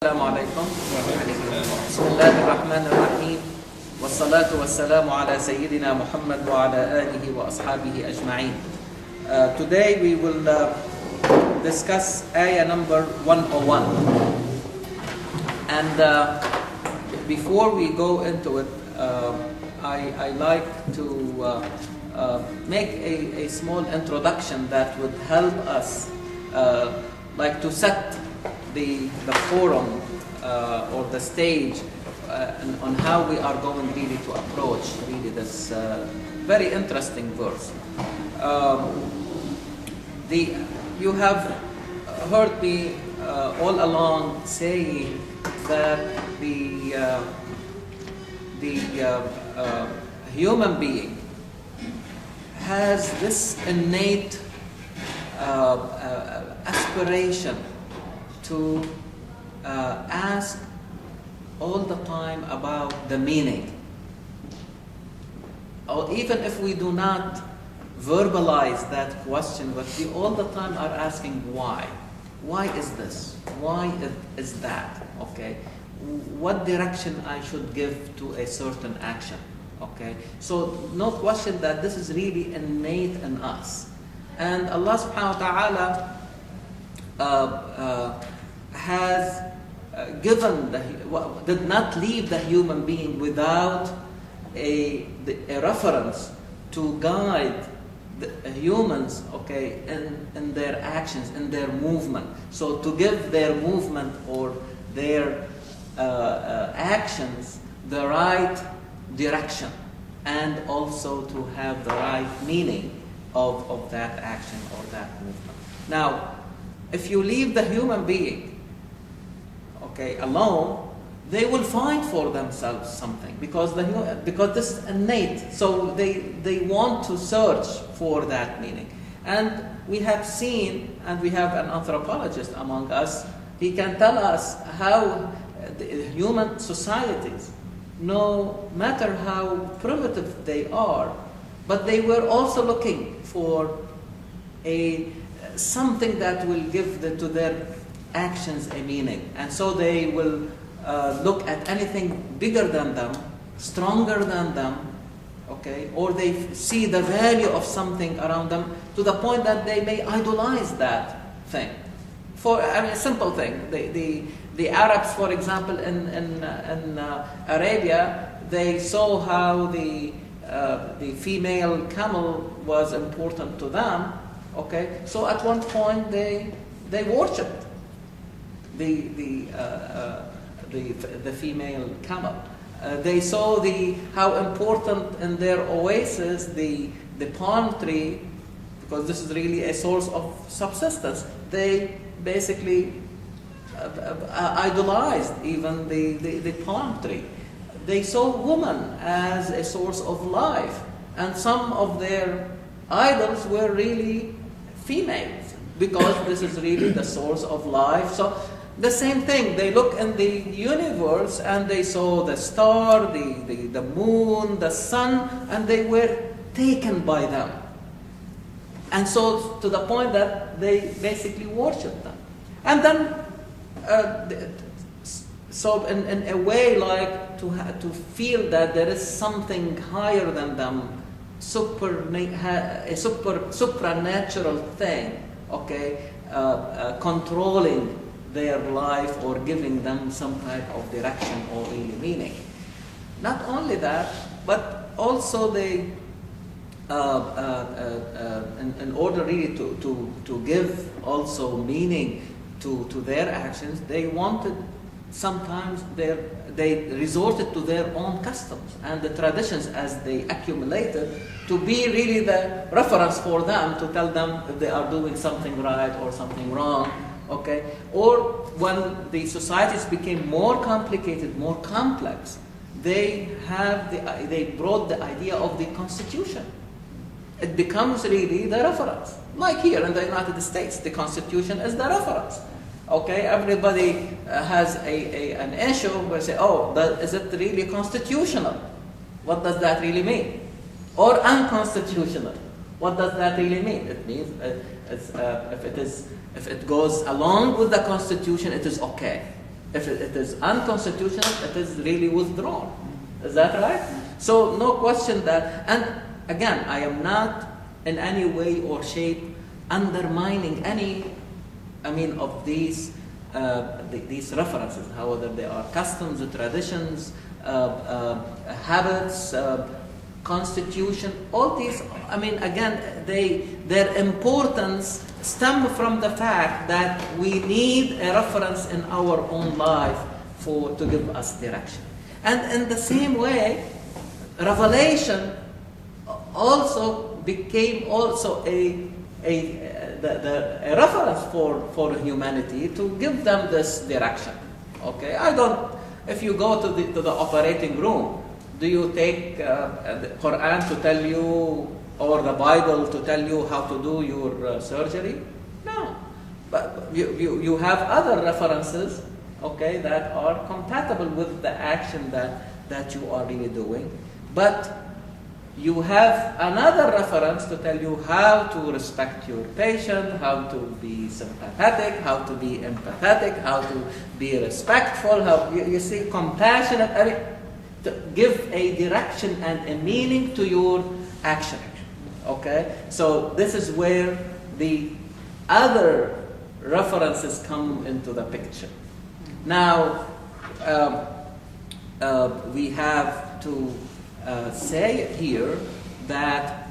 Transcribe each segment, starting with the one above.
السلام عليكم. بسم الله الرحمن الرحيم. والصلاة والسلام على سيدنا محمد وعلى آله وأصحابه أجمعين. Today we will discuss ayah number 101. And before we go into it, I like to make a small introduction that would help us like to set the forum or the stage on how we are going really to approach really this very interesting verse. You have heard me all along saying that the human being has this innate aspiration to ask all the time about the meaning. Or even if we do not verbalize that question, but we all the time are asking why. Why is this? Why is that? Okay. What direction I should give to a certain action? Okay. So no question that this is really innate in us. And Allah subhanahu wa ta'ala has given did not leave the human being without a reference to guide the humans, okay, in their actions, in their movement. So to give their movement or their actions the right direction, and also to have the right meaning of that action or that movement. Now, if you leave the human being alone, they will find for themselves something because this is innate. So they want to search for that meaning. And we have seen, and we have an anthropologist among us, he can tell us how the human societies, no matter how primitive they are, but they were also looking for something that will give to their actions a meaning. And so they will look at anything bigger than them, stronger than them, okay, or they see the value of something around them to the point that they may idolize that thing. For a simple thing, the Arabs, for example, in Arabia, they saw how the female camel was important to them. Okay, so at one point they worshipped the female camel. They saw how important in their oasis the palm tree, because this is really a source of subsistence. They basically idolized even the palm tree. They saw woman as a source of life, and some of their idols were really females, because this is really the source of life. So the same thing, they look in the universe and they saw the star, the moon, the sun, and they were taken by them. And so to the point that they basically worshipped them. And then, so in a way, like to feel that there is something higher than them, a supernatural thing, okay, controlling their life or giving them some type of direction or really meaning. Not only that, but also they, in order really to give also meaning to their actions, they wanted sometimes they resorted to their own customs and the traditions as they accumulated to be really the reference for them to tell them if they are doing something right or something wrong. Okay, or when the societies became more complicated, more complex, they brought the idea of the Constitution. It becomes really the reference. Like here in the United States, the Constitution is the reference. Okay, everybody has an issue where they say, is it really constitutional? What does that really mean? Or unconstitutional? What does that really mean? It means if it goes along with the Constitution, it is okay. If it is unconstitutional, it is really withdrawn. Is that right? So no question that, and again, I am not in any way or shape undermining any, of these references, however they are customs, traditions, habits, constitution, all these, again, their importance stem from the fact that we need a reference in our own life to give us direction. And in the same way, revelation also became also a reference for humanity to give them this direction. Okay, if you go to the operating room, do you take the Quran to tell you, or the Bible to tell you how to do your surgery? No. But you have other references, okay, that are compatible with the action that you are really doing. But you have another reference to tell you how to respect your patient, how to be sympathetic, how to be empathetic, how to be respectful, how you see, compassionate, to give a direction and a meaning to your action. Okay? So this is where the other references come into the picture. Now, we have to say here that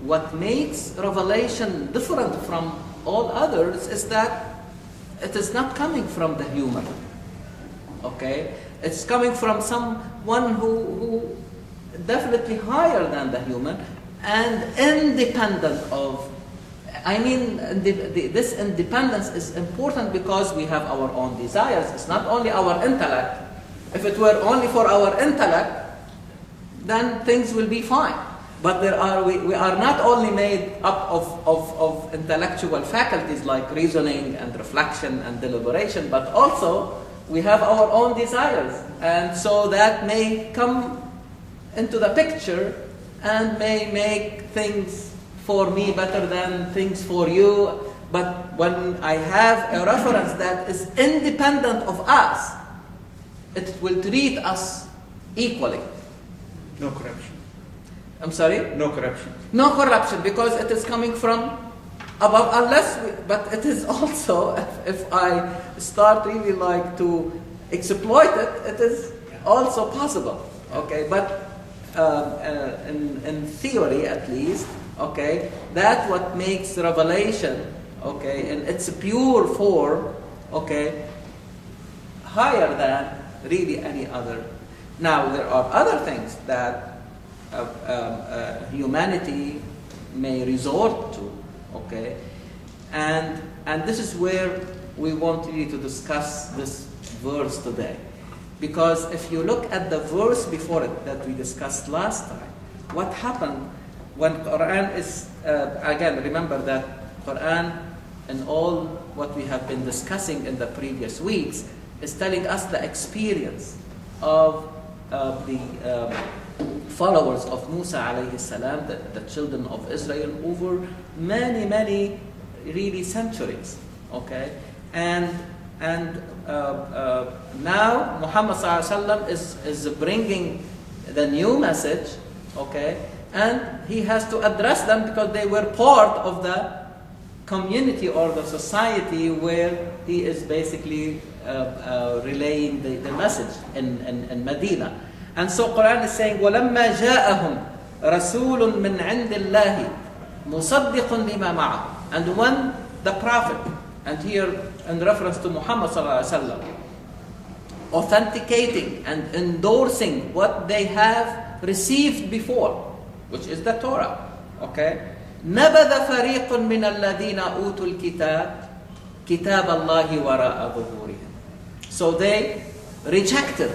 what makes revelation different from all others is that it is not coming from the human. Okay? It's coming from someone who definitely higher than the human and independent of. This independence is important because we have our own desires. It's not only our intellect. If it were only for our intellect, then things will be fine. But we are not only made up of intellectual faculties like reasoning and reflection and deliberation, but also we have our own desires. And so that may come into the picture and may make things for me better than things for you. But when I have a reference that is independent of us, it will treat us equally. No corruption. I'm sorry? No corruption. No corruption, because it is coming from above, but it is also, if I start really like to exploit it, it is also possible. Okay, but in theory at least, okay, that's what makes revelation, okay, in its pure form, okay, higher than really any other. Now, there are other things that humanity may resort to, okay, and this is where we want really to discuss this verse today. Because if you look at the verse before it that we discussed last time, what happened when Quran is, again, remember that Quran and all what we have been discussing in the previous weeks is telling us the experience of the followers of Musa alayhi salam, the children of Israel, over many really centuries. Okay, and now Muhammad sallallahu alaihi wasallam is bringing the new message. Okay, and he has to address them because they were part of the community or the society where he is basically relaying the message in Medina. And so Quran is saying, وَلَمَّا جَاءَهُمْ رَسُولٌ مِّنْ عِنْدِ اللَّهِ مُصَدِّقٌ لِمَا مَعَهُ. And when the Prophet, and here in reference to Muhammad sallallahu alaihi wasallam, authenticating and endorsing what they have received before, which is the Torah, okay? نَبَذَ فَرِيقٌ مِّنَ الَّذِينَ أُوتُوا الْكِتَابَ كِتَابَ اللَّهِ وَرَاءَ ظُهُورِهِمْ. So they rejected.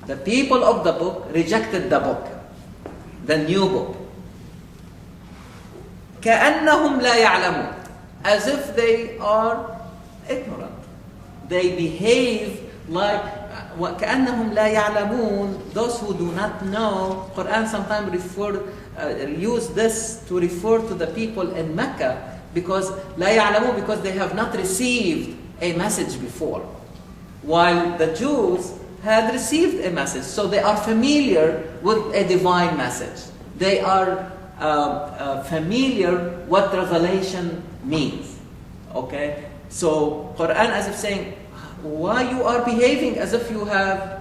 The people of the book rejected the book, the new book. كَأَنَّهُمْ لَا يَعْلَمُونَ. As if they are ignorant. They behave like كَأَنَّهُمْ لَا يَعْلَمُونَ. Those who do not know, Quran sometimes use this to refer to the people in Mecca, because لَا يَعْلَمُونَ, because they have not received a message before, while the Jews had received a message, so they are familiar with a divine message. They are familiar what revelation means. Okay, so Quran as if saying, why you are behaving as if you have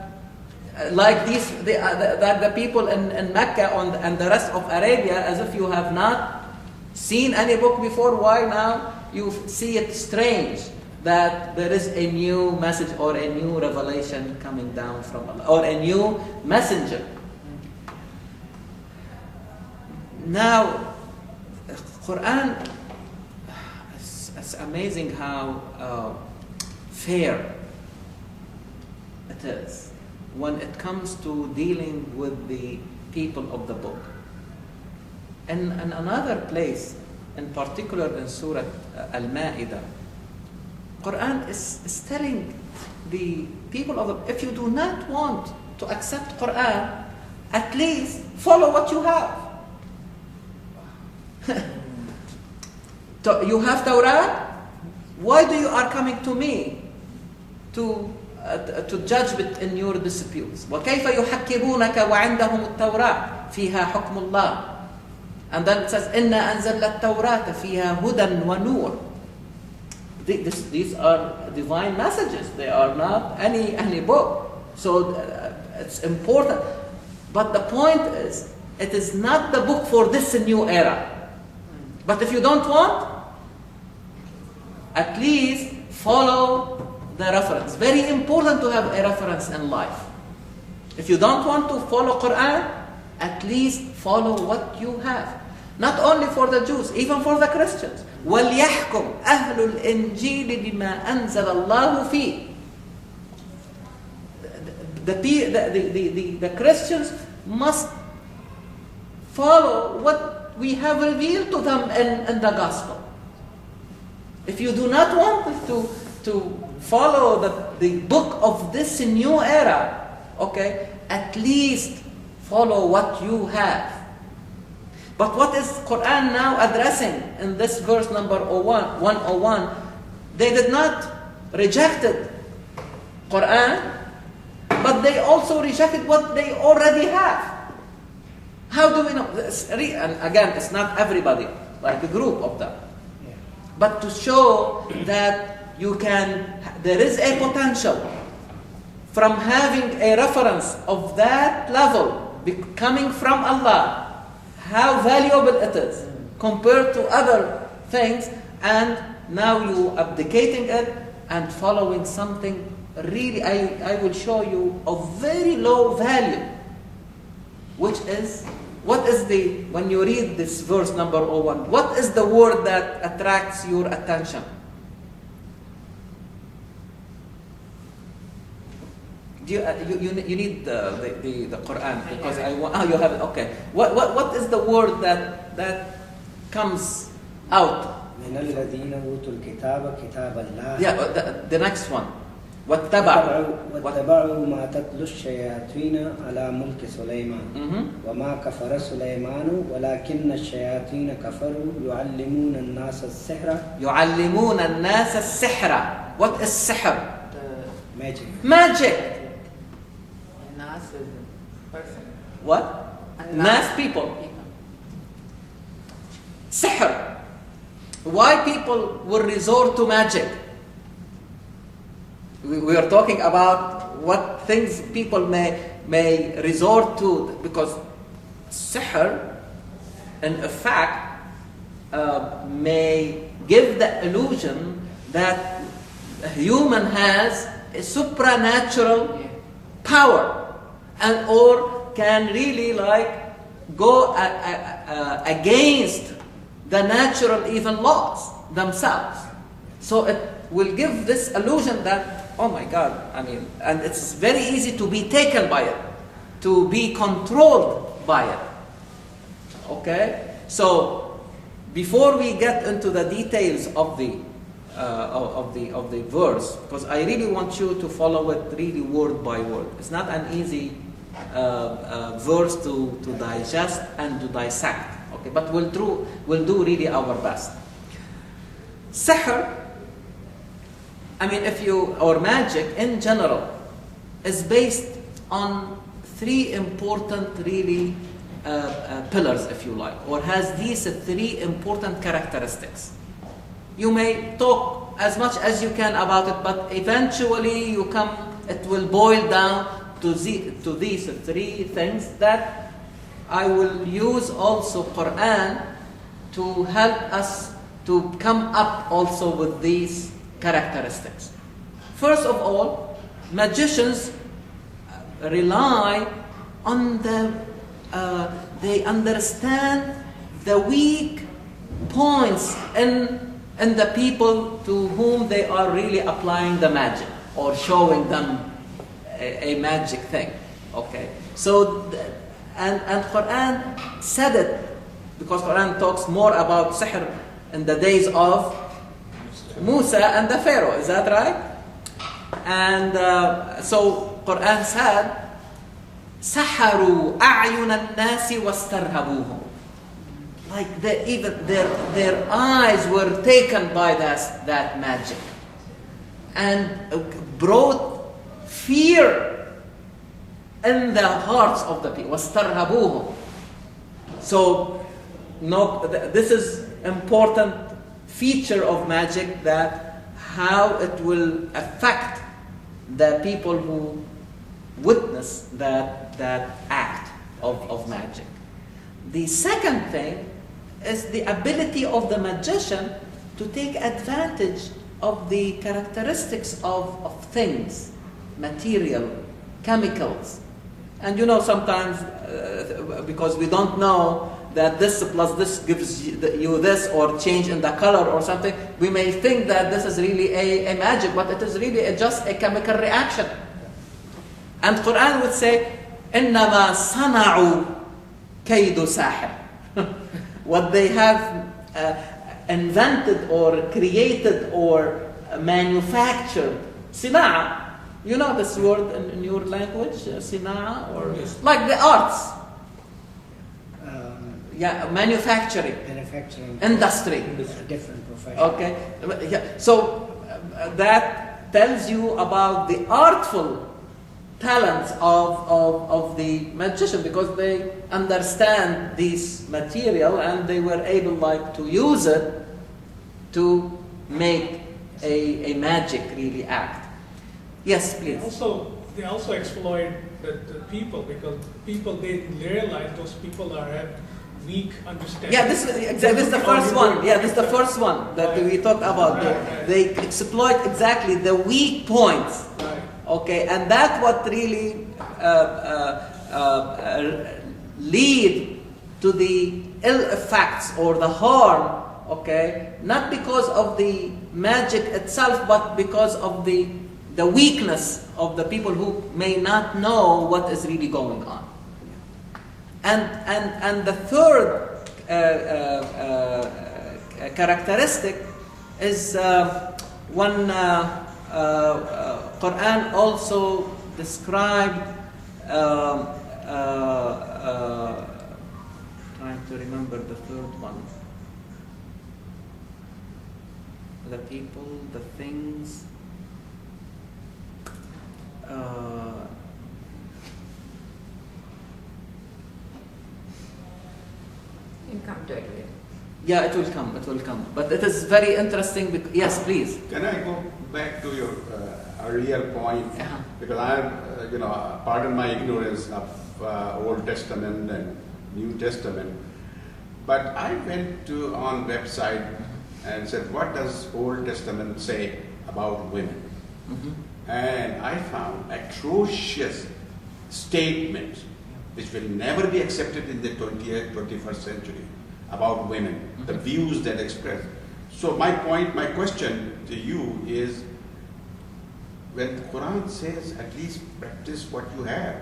like these the people in Mecca and the rest of Arabia, as if you have not seen any book before. Why now you see it strange that there is a new message or a new revelation coming down from Allah, or a new messenger? Now, Quran, it's amazing how fair it is when it comes to dealing with the people of the book. And another place, in particular in Surah Al-Ma'idah, Quran is telling the people of the, if you do not want to accept Quran, at least follow what you have. You have Torah? Why do you are coming to me to judge in your disputes? وَكَيْفَ يُحَكِّمُونَكَ وَعِنْدَهُمُ التَّوْرَاةُ فِيهَا حُكْمُ اللَّهِ. And then it says, إِنَّا أَنزَلْنَا التَّوْرَاةَ فِيهَا هُدًى وَنُورٌ. These are divine messages. They are not any book. So it's important. But the point is, it is not the book for this new era. But if you don't want, at least follow the reference. Very important to have a reference in life. If you don't want to follow Quran, at least follow what you have. Not only for the Jews, even for the Christians. وَلْيَحْكُمْ أَهْلُ الْإِنْجِيلِ بِمَا أَنزَلَ اللَّهُ فِيهِ. The Christians must follow what we have revealed to them in the gospel. If you do not want to follow the book of this new era, okay, at least follow what you have. But what is Quran now addressing in this verse number 101? They did not rejected Quran, but they also rejected what they already have. How do we know? And again, it's not everybody, like a group of them. But to show that there is a potential from having a reference of that level coming from Allah, how valuable it is compared to other things, and now you abdicating it and following something really, I will show you of very low value, which is, when you read this verse number 01, what is the word that attracts your attention? You need the Quran, because you have it. Okay. What is the word that comes out? من الذين أوتوا الكتاب كتاب الله. Yeah, the next one. واتبعوا ما تتلو الشياطين على ملك سليمان وما كفر سليمان ولكن الشياطين كفروا يعلمون الناس السحر. What is sihr? Magic. Nas is a person. What? Nas, people. Sihr. Why people will resort to magic? We are talking about what things people may resort to, because sihr, in fact, may give the illusion that a human has a supernatural power, and or can really go against the natural even laws themselves. So it will give this illusion that, oh my God, and it's very easy to be taken by it, to be controlled by it. Okay? So before we get into the details of the verse, because I really want you to follow it really word by word. It's not an easy verse to digest and to dissect. Okay, but we'll do really our best. Sihr I mean, or magic in general is based on three important really pillars, if you like, or has these three important characteristics. You may talk as much as you can about it, but eventually it will boil down to these three things that I will use also Quran to help us to come up also with these characteristics. First of all, magicians rely on they understand the weak points in the people to whom they are really applying the magic or showing them a magic thing. Okay, so and Quran said it because Quran talks more about sihr in the days of Musa and the Pharaoh. Is that right? And so Quran said, "Saharu a'yun al-nasi wastarhabuhum." Like even their eyes were taken by that magic and brought fear in the hearts of the people. وَاسْتَرْهَبُوهُمْ. So, this is important feature of magic, that how it will affect the people who witness that act of magic. The second thing is the ability of the magician to take advantage of the characteristics of things, material, chemicals. And sometimes, because we don't know that this plus this gives you this, or change in the color or something, we may think that this is really a magic, but it is really just a chemical reaction. And Quran would say, إِنَّمَا صَنَعُوا كَيْدُ سَاحِرٍ. What they have invented or created or manufactured, sina'a. You know this word in your language, sina'a, or like the arts. Manufacturing. Industry. Different profession. Okay. So that tells you about the artful talents of the magician, because they understand this material and they were able to use it to make a magic really act. Yes, please. They also exploit the people, because people, they realize those people have weak understanding. Yeah, this is the first one. Yeah, this is the first one that we talked about. They exploit exactly the weak points. Right. Okay, and that's what really lead to the ill effects or the harm. Okay, not because of the magic itself, but because of the weakness of the people who may not know what is really going on. And the third characteristic is when Quran also described, trying to remember the third one, the people, the things. You come to it later. Yeah, it will come. But it is very interesting. Yes, please. Can I go back to your earlier point? Uh-huh. Because I, pardon my ignorance of Old Testament and New Testament, but I went on website and said, what does Old Testament say about women? Mm-hmm. And I found atrocious statements which will never be accepted in the 20th, 21st century about women, Mm-hmm. the views that express. So my question to you is, when the Quran says at least practice what you have,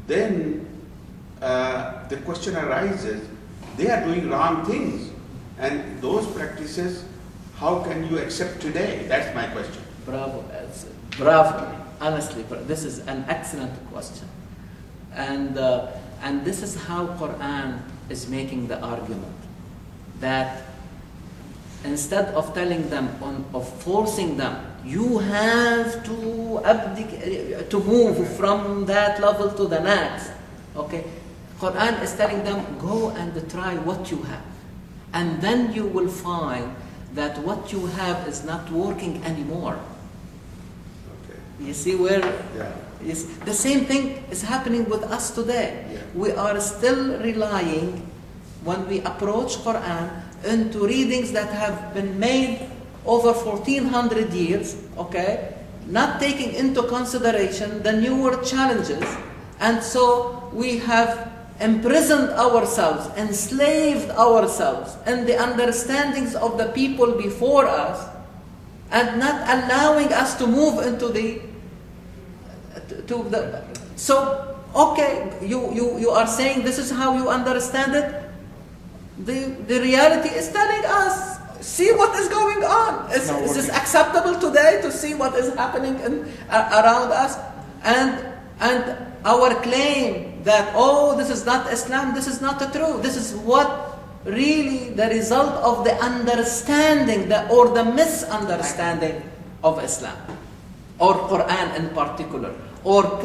then the question arises, they are doing wrong things, and those practices, how can you accept today? That's my question. Bravo. Honestly, this is an excellent question. And this is how Quran is making the argument, that instead of telling them, of forcing them, you have to move from that level to the next. Okay, Quran is telling them, go and try what you have, and then you will find that what you have is not working anymore. Okay. You see where? Yeah. Yes, the same thing is happening with us today. Yeah. We are still relying, when we approach Quran, into readings that have been made over 1400 years, okay, not taking into consideration the newer challenges, and so we have imprisoned ourselves, enslaved ourselves in the understandings of the people before us, and not allowing us to move into the so okay, you are saying this is how you understand it. The reality is telling us, see what is going on. Is this acceptable today to see what is happening around us? And our claim that, oh, this is not Islam, this is not true. This is what really the result of the understanding or the misunderstanding of Islam or Quran in particular, or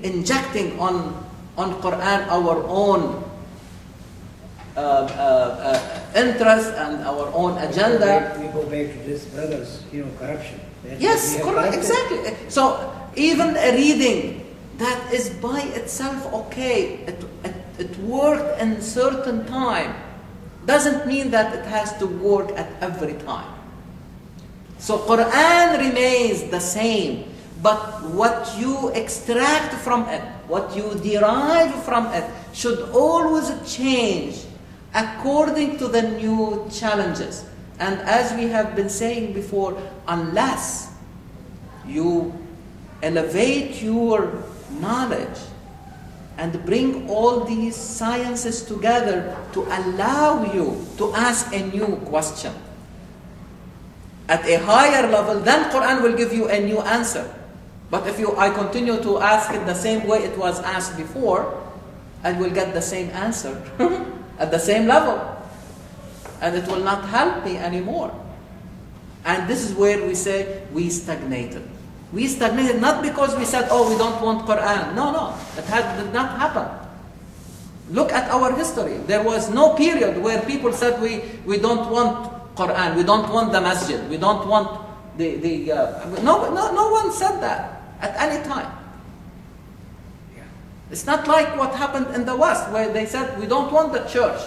injecting on Quran our own interest and our own agenda. We go back to this brother's, corruption. Yes, correct, exactly. So even a reading that is by itself okay, it worked in certain time, doesn't mean that it has to work at every time. So Quran remains the same, but what you extract from it, what you derive from it, should always change according to the new challenges. And as we have been saying before, unless you elevate your knowledge and bring all these sciences together to allow you to ask a new question at a higher level, then Quran will give you a new answer. But if I continue to ask it the same way it was asked before, I will get the same answer at the same level, and it will not help me anymore. And this is where we say we stagnated. We stagnated not because we said, oh, we don't want Quran. No, it did not happen. Look at our history. There was no period where people said we don't want Quran, we don't want the masjid, we don't want no one said that at any time. It's not like what happened in the West, where they said we don't want the church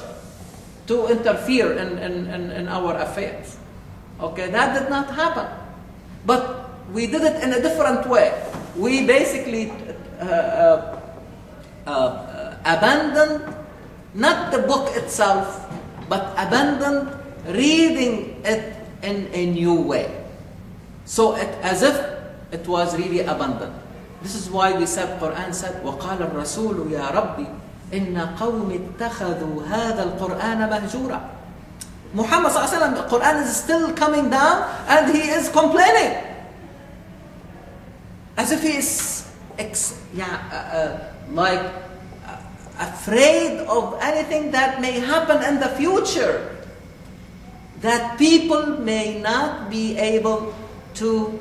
to interfere in our affairs. Okay, that did not happen. But we did it in a different way. We basically abandoned not the book itself, but abandoned reading it in a new way. So as if it was really abandoned. This is why we said, Quran said, وَقَالَ الرَّسُولُ يَا رَبِّ إِنَّ قَوْمِ اتَّخَذُوا هَذَا الْقُرْآنَ مَهْجُورًا. Muhammad ﷺ, the Quran is still coming down and he is complaining. As if he is afraid of anything that may happen in the future, that people may not be able to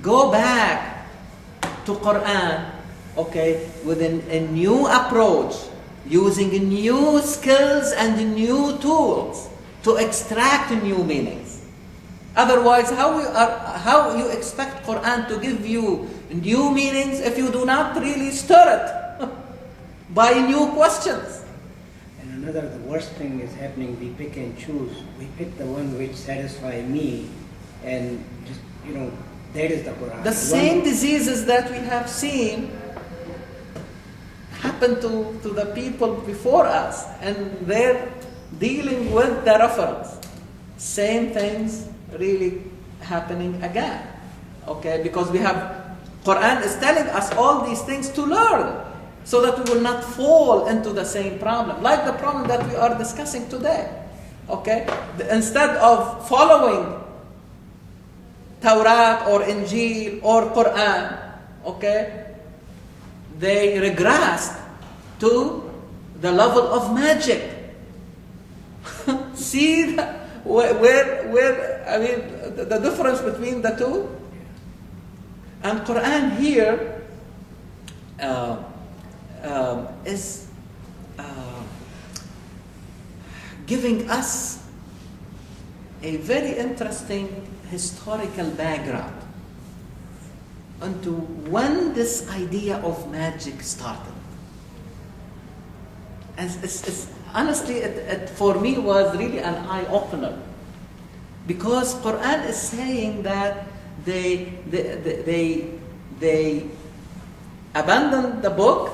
go back to Quran, okay, with a new approach, using new skills and new tools to extract new meanings. Otherwise, how you expect Quran to give you new meanings if you do not really stir it by new questions? And the worst thing is happening, we pick and choose. We pick the one which satisfy me, and just, that is the Quran. The same diseases that we have seen happen to the people before us, and they're dealing with the reference. Same things really happening again. Okay, because we have Quran is telling us all these things to learn, so that we will not fall into the same problem, like the problem that we are discussing today. Okay, instead of following Tawrat or Injil or Quran, okay, they regressed to the level of magic. See I mean, the difference between the two. And Quran here is giving us a very interesting historical background into when this idea of magic started. And honestly, it for me was really an eye-opener, because Quran is saying that they abandoned the book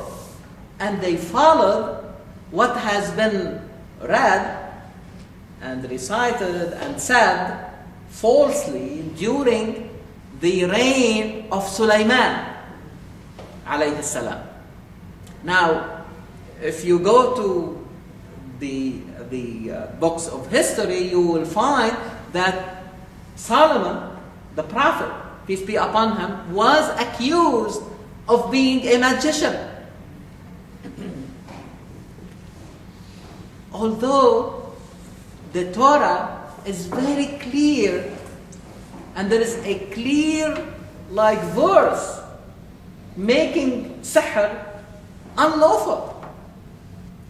and they followed what has been read and recited and said falsely during the reign of Sulaiman alayhi salam. Now, if you go to the books of history, you will find that Solomon, the prophet, peace be upon him, was accused of being a magician. Although the Torah is very clear, and there is a clear verse making sihr unlawful.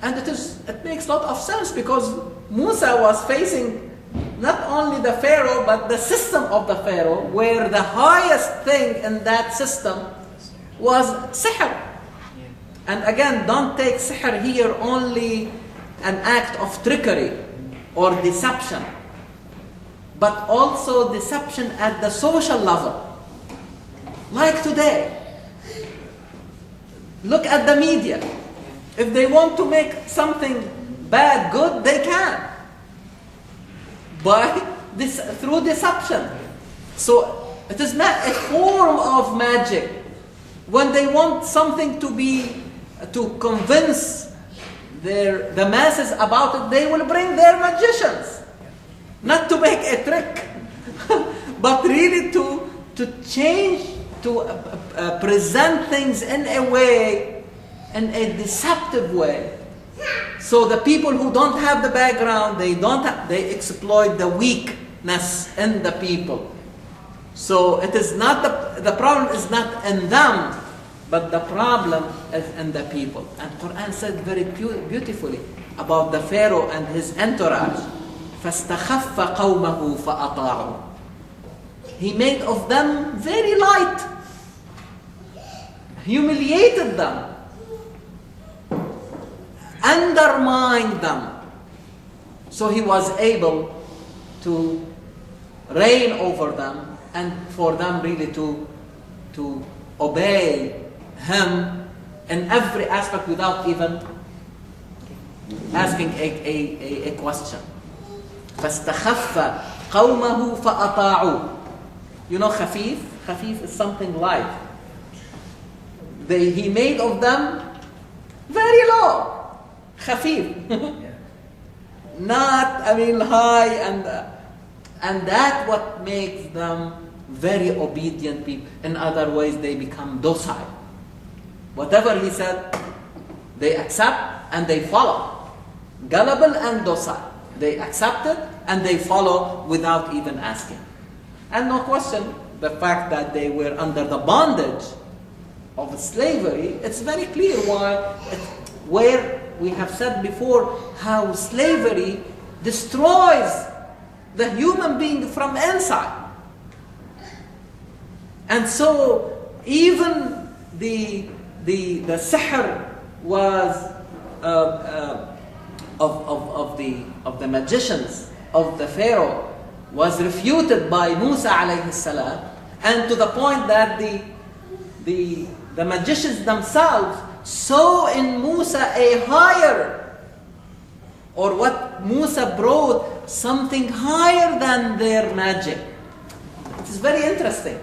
And it makes a lot of sense, because Musa was facing not only the Pharaoh, but the system of the Pharaoh, where the highest thing in that system was sihr. And again, don't take sihr here only an act of trickery or deception, but also deception at the social level. Like today, look at the media. If they want to make something bad good, they can. Through deception. So it is not a form of magic. When they want something to convince the masses about it, they will bring their magicians. Not to make a trick, but really to change, to present things in a deceptive way. So the people who don't have the background, they exploit the weakness in the people. So it is not the problem is not in them, but the problem is in the people. And Quran said very beautifully about the Pharaoh and his entourage. فَاسْتَخَفَّ قَوْمَهُ فَأَطَاعُوا. He made of them very light, humiliated them, undermined them. So he was able to reign over them, and for them really to obey him in every aspect without even asking a question. فَاسْتَخَفَّ قَوْمَهُ فَأَطَاعُوا. You know, khafif? Khafif is something light. He made of them very low. Khafif. Not, high, and that what makes them very obedient people. In other ways, they become docile. Whatever he said, they accept and they follow. Gullible and docile. They accept it and they follow without even asking. And no question, the fact that they were under the bondage of slavery, it's very clear where we have said before how slavery destroys the human being from inside. And so even the sihr was of the magicians of the Pharaoh was refuted by Musa alayhi salam, and to the point that the magicians themselves saw in Musa a higher, or what Musa brought, something higher than their magic. It is very interesting.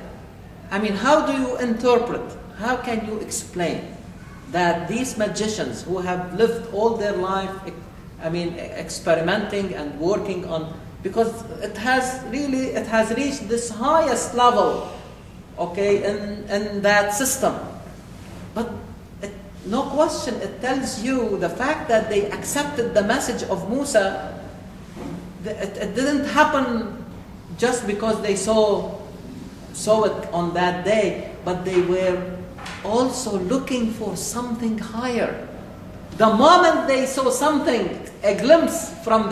How do you interpret, how can you explain that these magicians who have lived all their life experimenting and working on, because it has reached this highest level, in that system. But no question, it tells you the fact that they accepted the message of Musa, it didn't happen just because they saw it on that day, but they were also looking for something higher. The moment they saw something, a glimpse from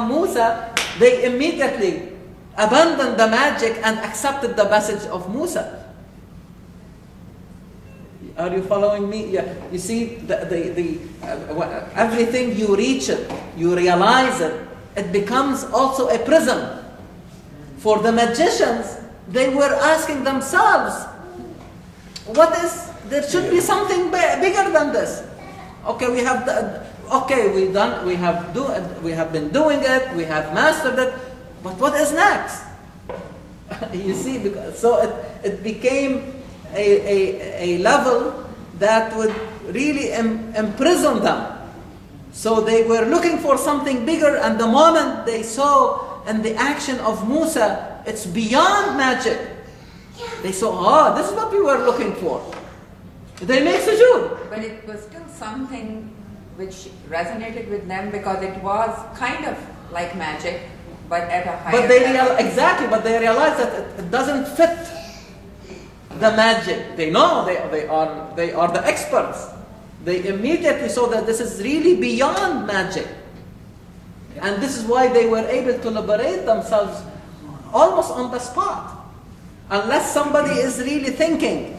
Musa, they immediately abandoned the magic and accepted the message of Musa. Are you following me? Yeah. You see, everything you reach it, you realize it, it becomes also a prism. For the magicians, they were asking themselves, there should be something bigger than this. Okay, we have been doing it, we have mastered it, but what is next? You see, so it became a level that would really imprison them. So they were looking for something bigger, and the moment they saw in the action of Musa, it's beyond magic. They saw, this is what we were looking for. They make sujood. But it was still something which resonated with them because it was kind of like magic, but at a higher level. But they realized that it doesn't fit the magic. They know they are the experts. They immediately saw that this is really beyond magic. And this is why they were able to liberate themselves almost on the spot. Unless somebody is really thinking,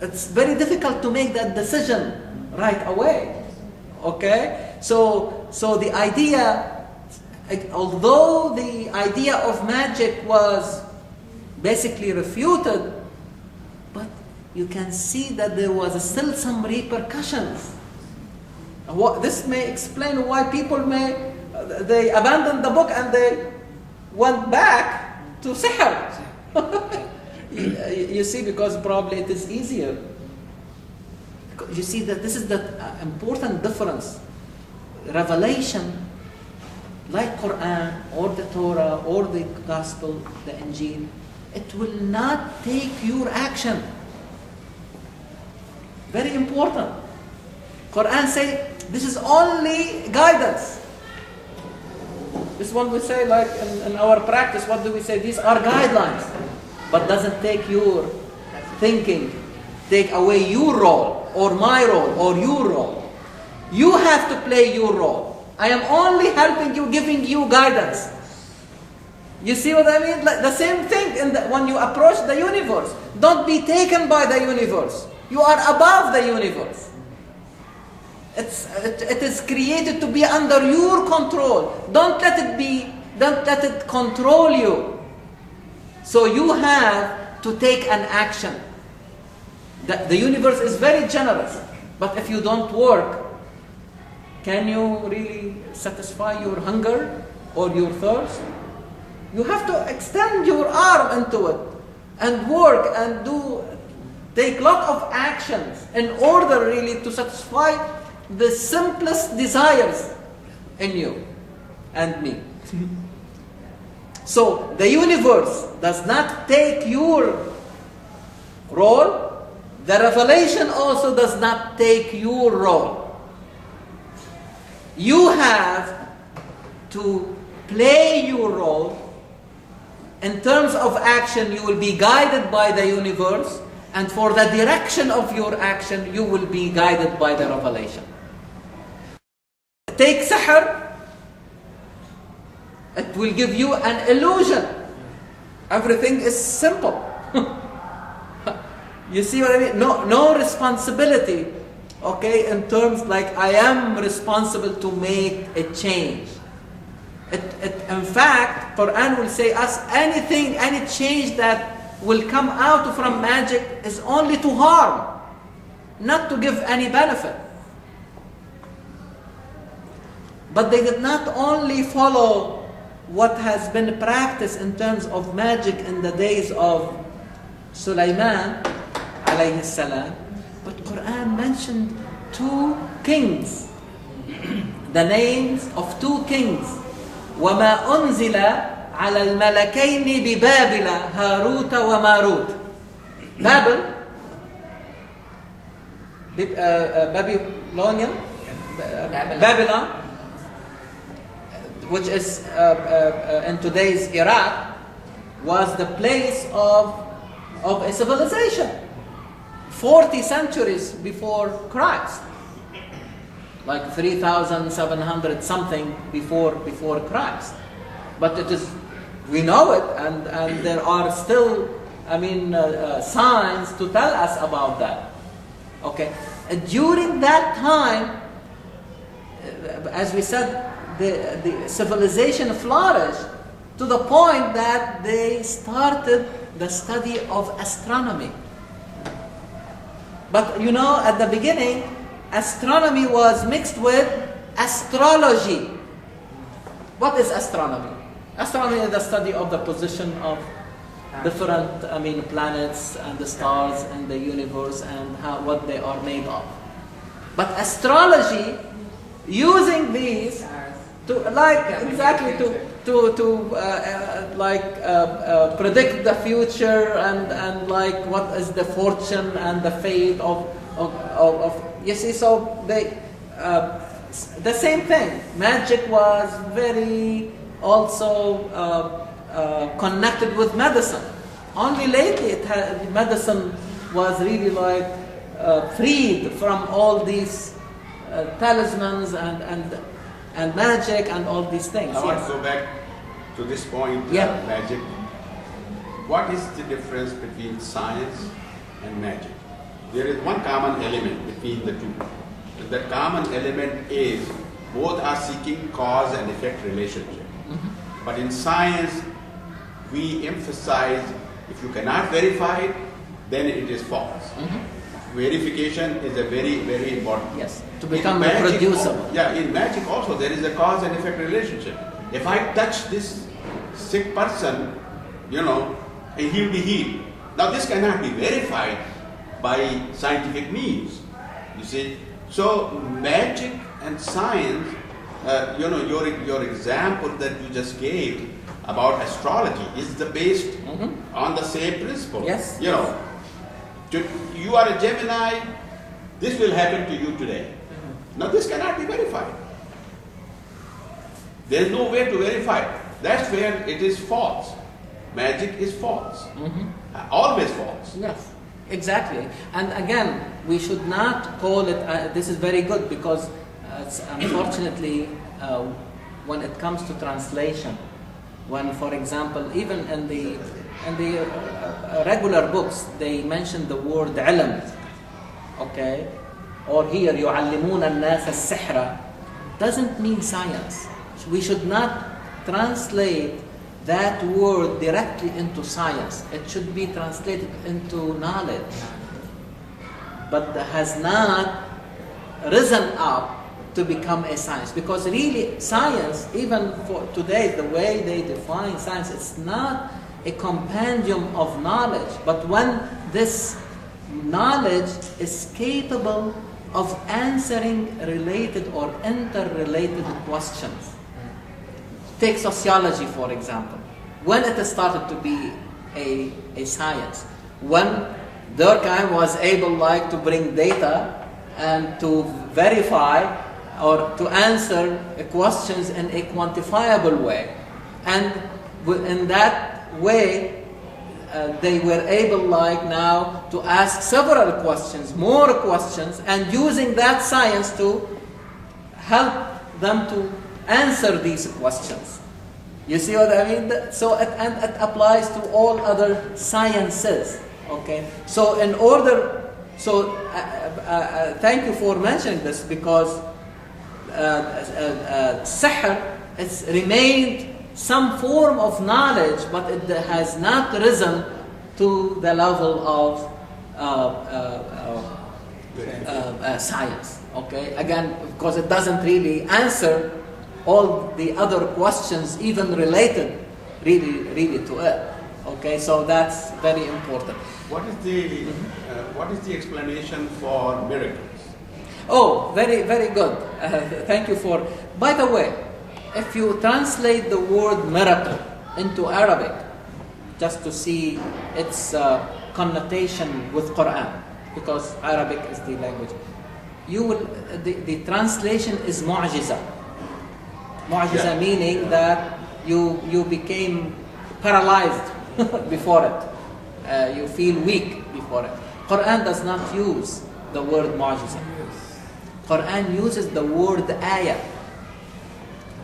it's very difficult to make that decision right away. Okay? So the idea, although the idea of magic was basically refuted, but you can see that there was still some repercussions. This may explain why people they abandoned the book and they went back to sihr. You see, because probably it is easier. You see that this is the important difference. Revelation, like Quran or the Torah or the Gospel, the Injil, it will not take your action. Very important. Quran say this is only guidance. This one we say, like in our practice, what do we say? These are guidelines, but doesn't take your thinking, take away your role or my role or your role. You have to play your role. I am only helping you, giving you guidance. You see what I mean? Like the same thing when you approach the universe. Don't be taken by the universe. You are above the universe. It is created to be under your control. Don't let it control you. So you have to take an action. The universe is very generous, but if you don't work, can you really satisfy your hunger or your thirst? You have to extend your arm into it and work and take a lot of actions in order really to satisfy the simplest desires in you and me. So the universe does not take your role. The revelation also does not take your role. You have to play your role. In terms of action, you will be guided by the universe, and for the direction of your action, you will be guided by the revelation. Take sihr, it will give you an illusion. Everything is simple. You see what I mean? No responsibility, okay, in terms like I am responsible to make a change. In fact, Quran will say us any change that will come out from magic is only to harm, not to give any benefit. But they did not only follow what has been practiced in terms of magic in the days of Sulaiman alayhi salam, but Quran mentioned 2 kings, the names of 2 kings. وَمَا أُنزِلَ عَلَى الْمَلَكَيْنِ بِبَابِلَ هَارُوتَ وَمَارُوتَ. Babylon, which is in today's Iraq, was the place of a civilization 40 centuries before Christ, like 3,700 something before Christ. But it is, we know it, and there are still, signs to tell us about that. Okay, during that time, as we said, the civilization flourished to the point that they started the study of astronomy. But at the beginning, astronomy was mixed with astrology. What is astronomy? Astronomy is the study of the position of different planets and the stars in the universe and what they are made of. But astrology, using these to predict the future and what is the fortune and the fate of you see. So they the same thing. Magic was very also connected with medicine. Only lately medicine was really freed from all these talismans and magic and all these things. I want to go back to this point, magic. What is the difference between science and magic? There is one common element between the two. And that common element is both are seeking cause and effect relationship. Mm-hmm. But in science, we emphasize if you cannot verify it, then it is false. Mm-hmm. Verification is a very, very important. Yes, to become reproducible. In magic also there is a cause and effect relationship. If I touch this sick person, and he'll be healed. Now this cannot be verified by scientific means, you see. So magic and science, your example that you just gave about astrology is based on the same principle. Yes. You are a Gemini, this will happen to you today. Now this cannot be verified. There is no way to verify it. That's where it is false. Magic is false. Always false. Yes, exactly. And again, we should not call it, this is very good because unfortunately, when it comes to translation, when, for example, even in the regular books, they mention the word ilm, okay? Or here, يُعَلِّمُونَ النَّاسَ السِّحْرَ, doesn't mean science. We should not translate that word directly into science. It should be translated into knowledge, but has not risen up to become a science. Because really, science, even for today, the way they define science, it's not a compendium of knowledge, but when this knowledge is capable of answering related or interrelated questions. Take sociology, for example. When it started to be a science, when Durkheim was able to bring data and to verify or to answer questions in a quantifiable way, and in that way they were able now to ask several questions, more questions, and using that science to help them to answer these questions. You see what I mean? So it applies to all other sciences. Okay. So thank you for mentioning this, because sihr has remained some form of knowledge, but it has not risen to the level of science. Okay. Again, because it doesn't really answer all the other questions, even related, really to it. Okay, so that's very important. What is the explanation for miracles? Oh, very, very good. Thank you for. By the way, if you translate the word miracle into Arabic, just to see its connotation with Quran, because Arabic is the language, the translation is mu'jiza. Mu'jiza Yeah. meaning that you became paralyzed before it. You feel weak before it. Quran does not use the word mu'jiza. Quran uses the word ayah.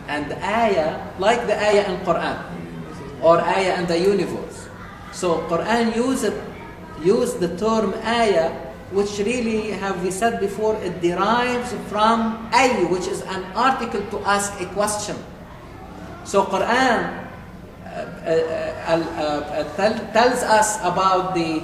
And ayah, like the ayah in Quran, or ayah in the universe. So Quran use the term ayah, which really, have we said before, it derives from ay, which is an article to ask a question. So Quran tells us about the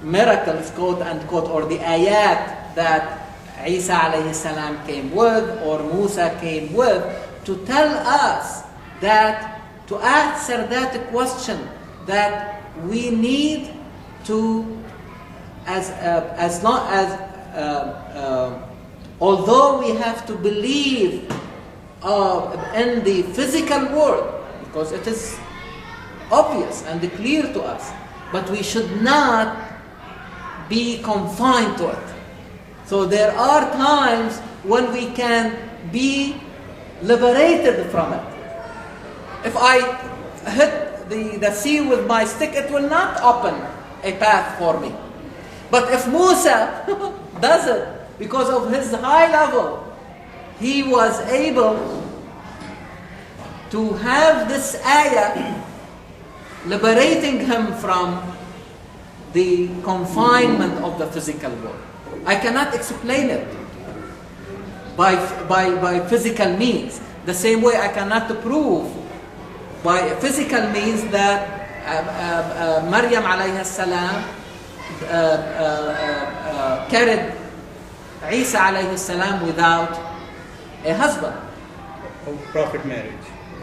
miracles, quote unquote, or the ayat that Isa alayhi salam came with, or Musa came with, to tell us that, to answer that question, that we need to, although we have to believe in the physical world, because it is obvious and clear to us, but we should not be confined to it. So there are times when we can be liberated from it. If I hit the sea with my stick, it will not open a path for me. But if Musa does it, because of his high level, he was able to have this ayah liberating him from the confinement of the physical world. I cannot explain it by physical means. The same way I cannot prove by physical means that Maryam alayhi salam carried Isa alayhi salam without a husband. Oh, prophet marriage.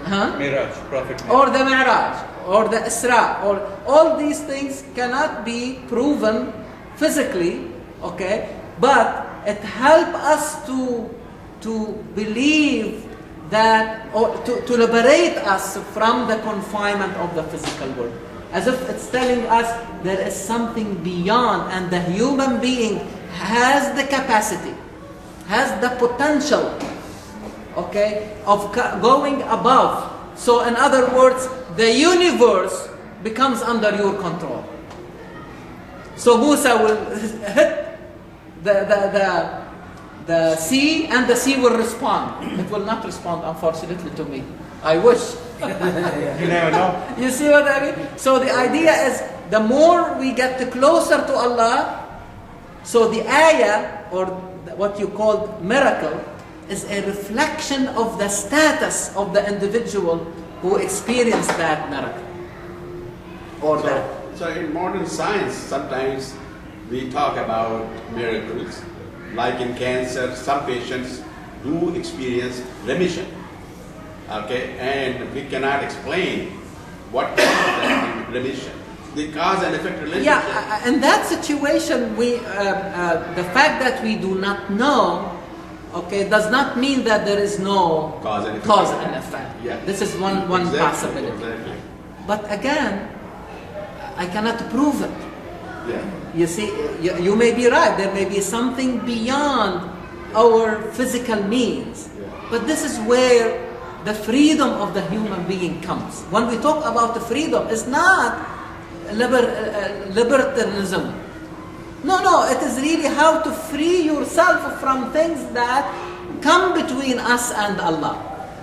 Huh? Miraj, prophet marriage. Or the Mi'raj, or the Isra, or all these things cannot be proven physically, okay? But it helps us to believe that, or to liberate us from the confinement of the physical world. As if it's telling us there is something beyond, and the human being has the capacity, has the potential, okay, of going above. So in other words, the universe becomes under your control. So Musa will hit the sea, and the sea will respond. It will not respond, unfortunately, to me. I wish. You never know. You see what I mean? So the idea is, the more we get closer to Allah, so the ayah, or what you call miracle, is a reflection of the status of the individual who experienced that miracle. Or that. So in modern science, sometimes we talk about miracles. Like in cancer, some patients do experience remission. Okay, and we cannot explain what causes that remission. The cause and effect relationship. Yeah, in that situation, the fact that we do not know, okay, does not mean that there is no Cause and effect. Yeah. This is one Exactly, possibility. Exactly. But again, I cannot prove it. Yeah. You see, you may be right. There may be something beyond our physical means. Yeah. But this is where the freedom of the human being comes. When we talk about the freedom, it's not libertarianism. No, it is really how to free yourself from things that come between us and Allah.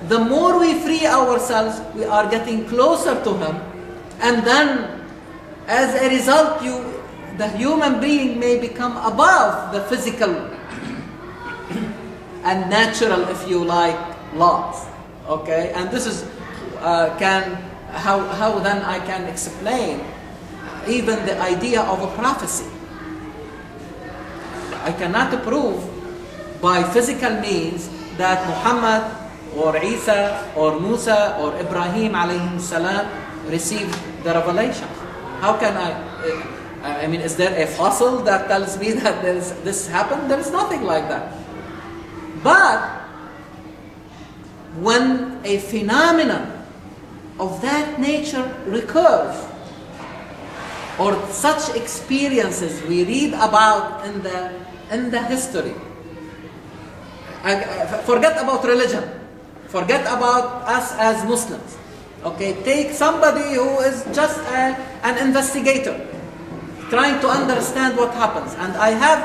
The more we free ourselves, we are getting closer to Him, and then as a result, the human being may become above the physical and natural, if you like, laws. Okay, and this is how then I can explain even the idea of a prophecy. I cannot prove by physical means that Muhammad or Isa or Musa or Ibrahim alayhi salam received the revelation. How can I mean, is there a fossil that tells me that this happened? There is nothing like that. But when a phenomenon of that nature recurs, or such experiences we read about in the history, forget about religion. Forget about us as Muslims. Okay, take somebody who is just an investigator, trying to understand what happens. And I have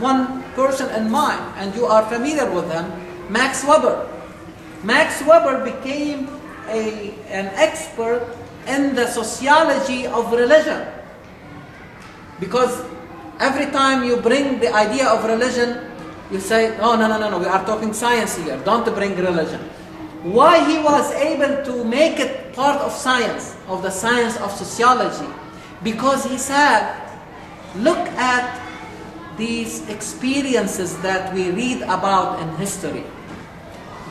one person in mind, and you are familiar with him, Max Weber. Max Weber became an expert in the sociology of religion. Because every time you bring the idea of religion, you say, no, we are talking science here, don't bring religion. Why he was able to make it part of science, of the science of sociology? Because he said, look at these experiences that we read about in history.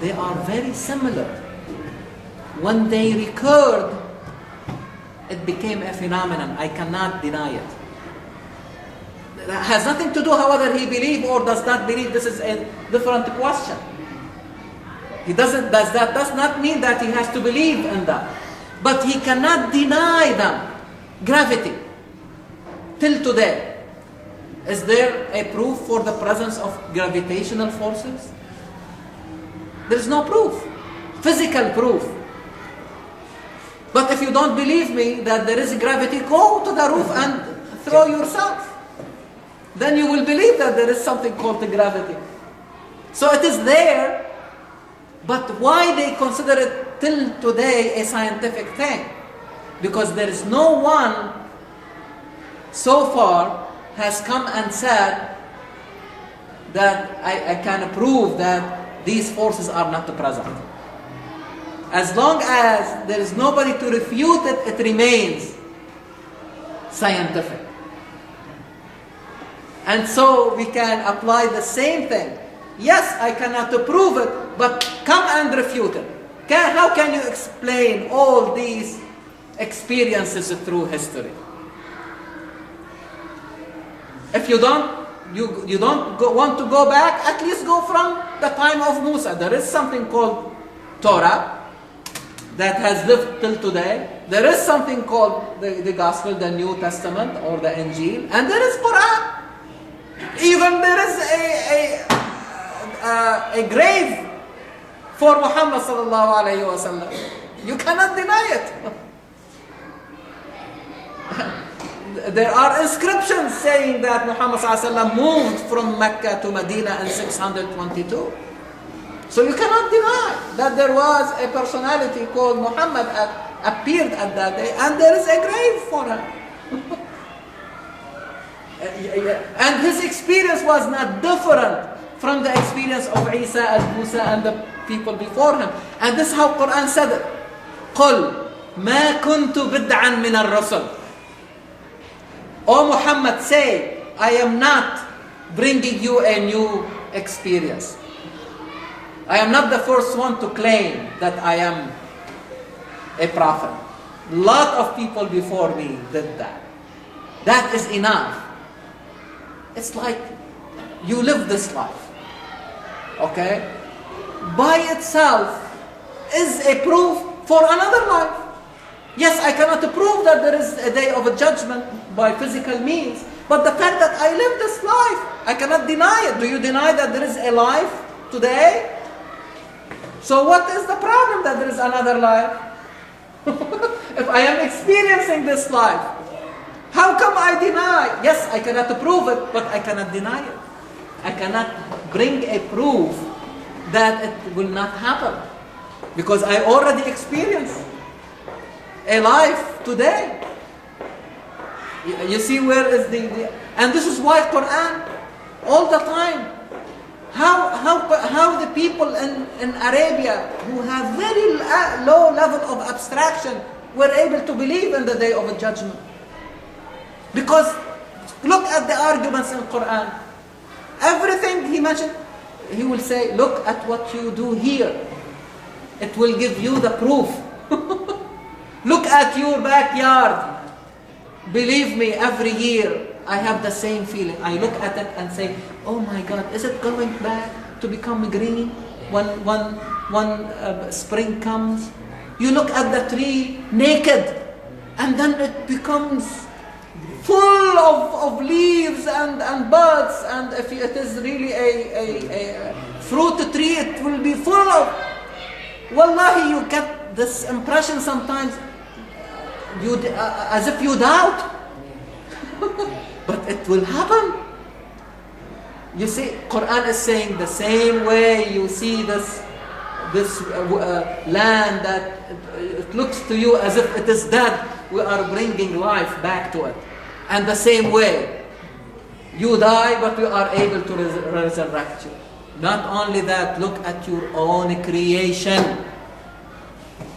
They are very similar. When they recurred, it became a phenomenon. I cannot deny it. It has nothing to do whether he believes or does not believe. This is a different question. That does not mean that he has to believe in that. But he cannot deny them. Gravity. Till today. Is there a proof for the presence of gravitational forces? There is no proof. Physical proof. But if you don't believe me that there is gravity, go to the roof and throw yourself. Then you will believe that there is something called gravity. So it is there. But why they consider it till today a scientific thing? Because there is no one so far has come and said that I can prove that these forces are not present. As long as there is nobody to refute it, it remains scientific. And so we can apply the same thing. Yes, I cannot prove it, but come and refute it. How can you explain all these experiences through history? If you don't want to go back, at least go from the time of Musa. There is something called Torah that has lived till today. There is something called the Gospel, the New Testament or the Injil, and there is Quran. Even there is a grave for Muhammad sallallahu alayhi wa sallam. You cannot deny it. There are inscriptions saying that Muhammad sallallahu alayhi wa sallam moved from Mecca to Medina in 622. So you cannot deny that there was a personality called Muhammad appeared at that day, and there is a grave for him. And his experience was not different from the experience of Isa and Musa and the people before him. And this is how Quran said it. قُلْ مَا كُنْتُ بِدْعًا مِنَ الرُّسُلِ. O Muhammad, say, I am not bringing you a new experience. I am not the first one to claim that I am a prophet. A lot of people before me did that. That is enough. It's like you live this life. Okay? By itself is a proof for another life. Yes, I cannot prove that there is a day of a judgment by physical means, but the fact that I live this life, I cannot deny it. Do you deny that there is a life today? So what is the problem that there is another life? If I am experiencing this life, how come I deny? Yes, I cannot prove it, but I cannot deny it. I cannot bring a proof that it will not happen, because I already experienced a life today. You see where is the and this is why Quran all the time, how the people in Arabia who have very low level of abstraction were able to believe in the day of a judgment. Because look at the arguments in Quran. Everything he mentioned, he will say, look at what you do here. It will give you the proof. Look at your backyard. Believe me, every year I have the same feeling. I look at it and say, oh my God, is it going back to become green when spring comes? You look at the tree naked, and then it becomes full of leaves and buds, and if it is really a fruit tree, it will be full of. Wallahi, you get this impression sometimes, as if you doubt. But it will happen. You see, Quran is saying the same way you see this land that it looks to you as if it is dead, we are bringing life back to it. And the same way, you die, but we are able to resurrect you. Not only that, look at your own creation.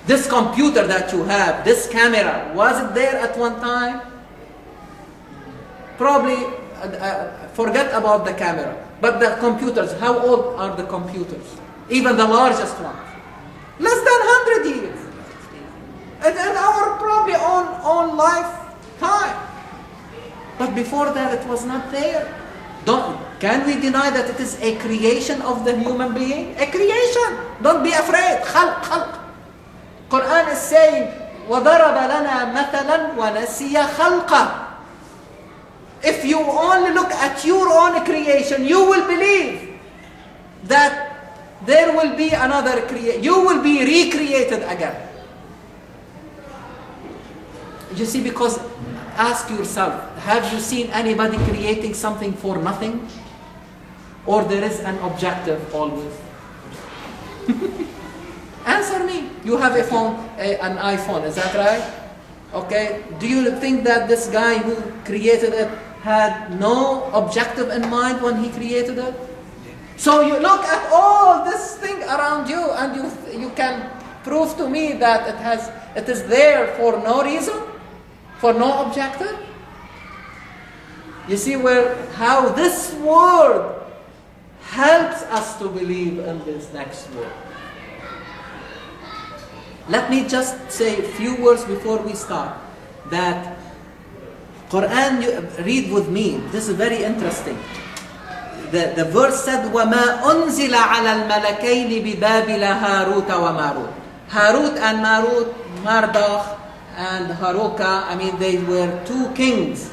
This computer that you have, this camera, was it there at one time? Probably, forget about the camera. But the computers, how old are the computers? Even the largest ones. Less than 100 years. In our probably own lifetime. But before that, it was not there. Can we deny that it is a creation of the human being? A creation. Don't be afraid. خلق. Quran is saying, وَضَرَبَ لَنَا مَثَلًا وَنَسِيَ خَلْقًا. If you only look at your own creation, you will believe that there will be another creation. You will be recreated again. You see, because ask yourself, have you seen anybody creating something for nothing? Or there is an objective always? Answer me. You have a phone, an iPhone, is that right? Okay. Do you think that this guy who created it had no objective in mind when he created it? So you look at all this thing around you and you can prove to me that it is there for no reason, for no objective. You see how this word helps us to believe in this next word. Let me just say a few words before we start. That Quran, read with me. This is very interesting. The verse said, وَمَا أُنزِلَ عَلَى الْمَلَكَيْنِ بِبَابِلَ هَارُوتَ وَمَارُوتَ. Harut and Marut, Mardach and Haruka, they were two kings,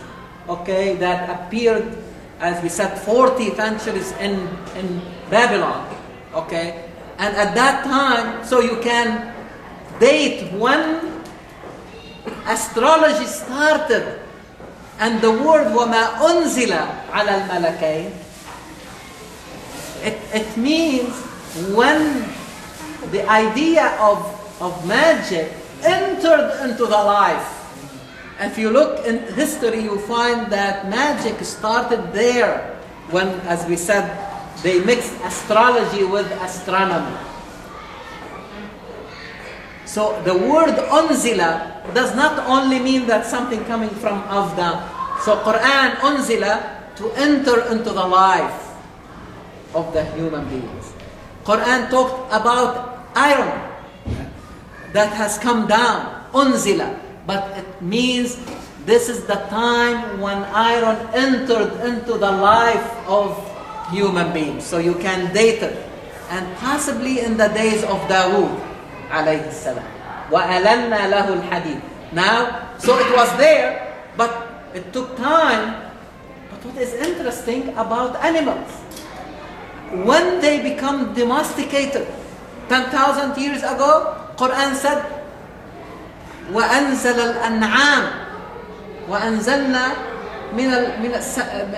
okay, that appeared, as we said, 40 centuries in Babylon, okay. And at that time, so you can date when astrology started. And the word وَمَا أُنزِلَ عَلَى الْمَلَكَيْنِ, it means when the idea of magic entered into the life. And if you look in history, you find that magic started there when, as we said, they mixed astrology with astronomy. So the word unzila does not only mean that something coming from of down. So Quran unzila, to enter into the life of the human beings. Quran talked about iron that has come down, unzila. But it means this is the time when iron entered into the life of human beings. So you can date it. And possibly in the days of Dawood alayhi salam. وَأَلَنَّا لَهُ الْحَدِيدِ. Now, so it was there, but it took time. But what is interesting about animals, when they become domesticated, 10,000 years ago, Quran said, وَأَنزَلَ الْأَنْعَامِ وَأَنزَلْنَا مِنَ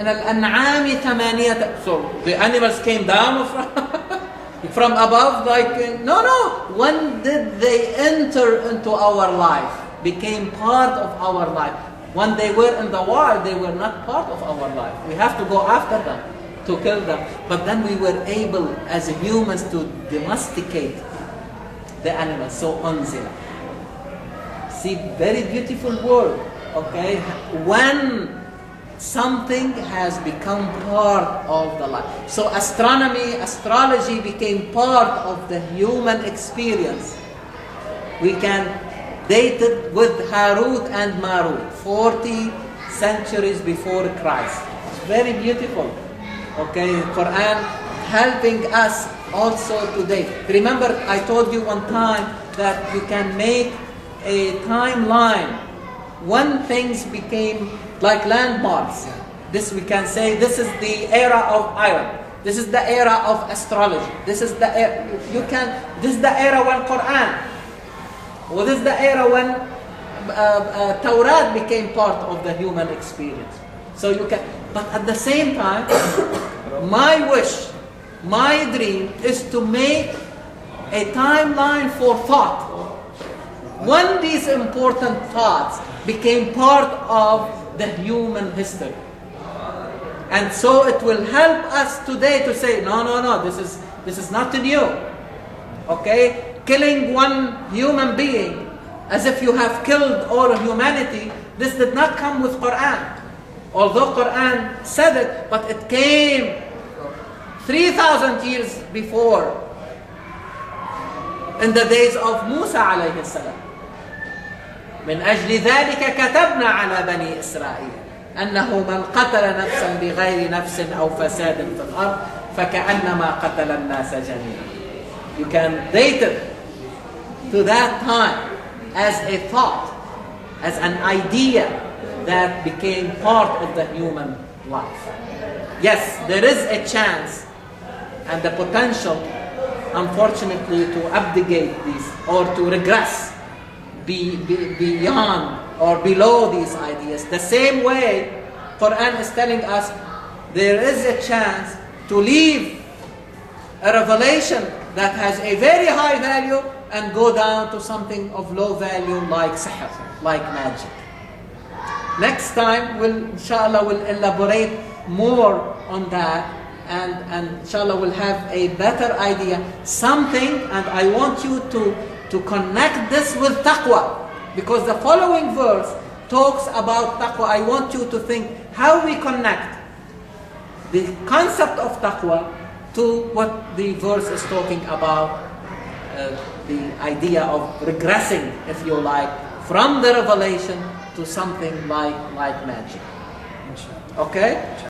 الْأَنْعَامِ ثَمَانِيَةً. So the animals came down from above, like, no. When did they enter into our life? Became part of our life. When they were in the wild, they were not part of our life. We have to go after them, to kill them. But then we were able, as humans, to domesticate the animals. So, unzila. See, very beautiful word, okay? When something has become part of the life. So astrology became part of the human experience. We can date it with Harut and Marut, 40 centuries before Christ. It's very beautiful. Okay, Quran helping us also today. Remember, I told you one time that you can make a timeline when things became like landmarks. This we can say, this is the era of iron. This is the era of astrology. This is the This is the era when Quran. Well, this is the era when Torah became part of the human experience. So you can, but at the same time, my wish, my dream is to make a timeline for thought. When these important thoughts became part of the human history. And so it will help us today to say, no, this is not new. Okay? Killing one human being as if you have killed all of humanity, this did not come with Quran. Although Quran said it, but it came 3,000 years before, in the days of Musa alayhi salam. من أجل ذلك كتبنا على بني إسرائيل أنه من قتل نفسا بغير نفس أو فساد في الأرض فكأنما قتل الناس جميعا. You can date it to that time as a thought, as an idea that became part of the human life. Yes, there is a chance and the potential, unfortunately, to abdicate these or to regress beyond or below these ideas. The same way Quran is telling us there is a chance to leave a revelation that has a very high value and go down to something of low value like sihr, like magic. Next time, inshallah, we'll elaborate more on that, and inshallah we'll have a better idea. Something, and I want you to connect this with taqwa, because the following verse talks about taqwa. I want you to think how we connect the concept of taqwa to what the verse is talking about, the idea of regressing, if you like, from the revelation to something like magic. Okay?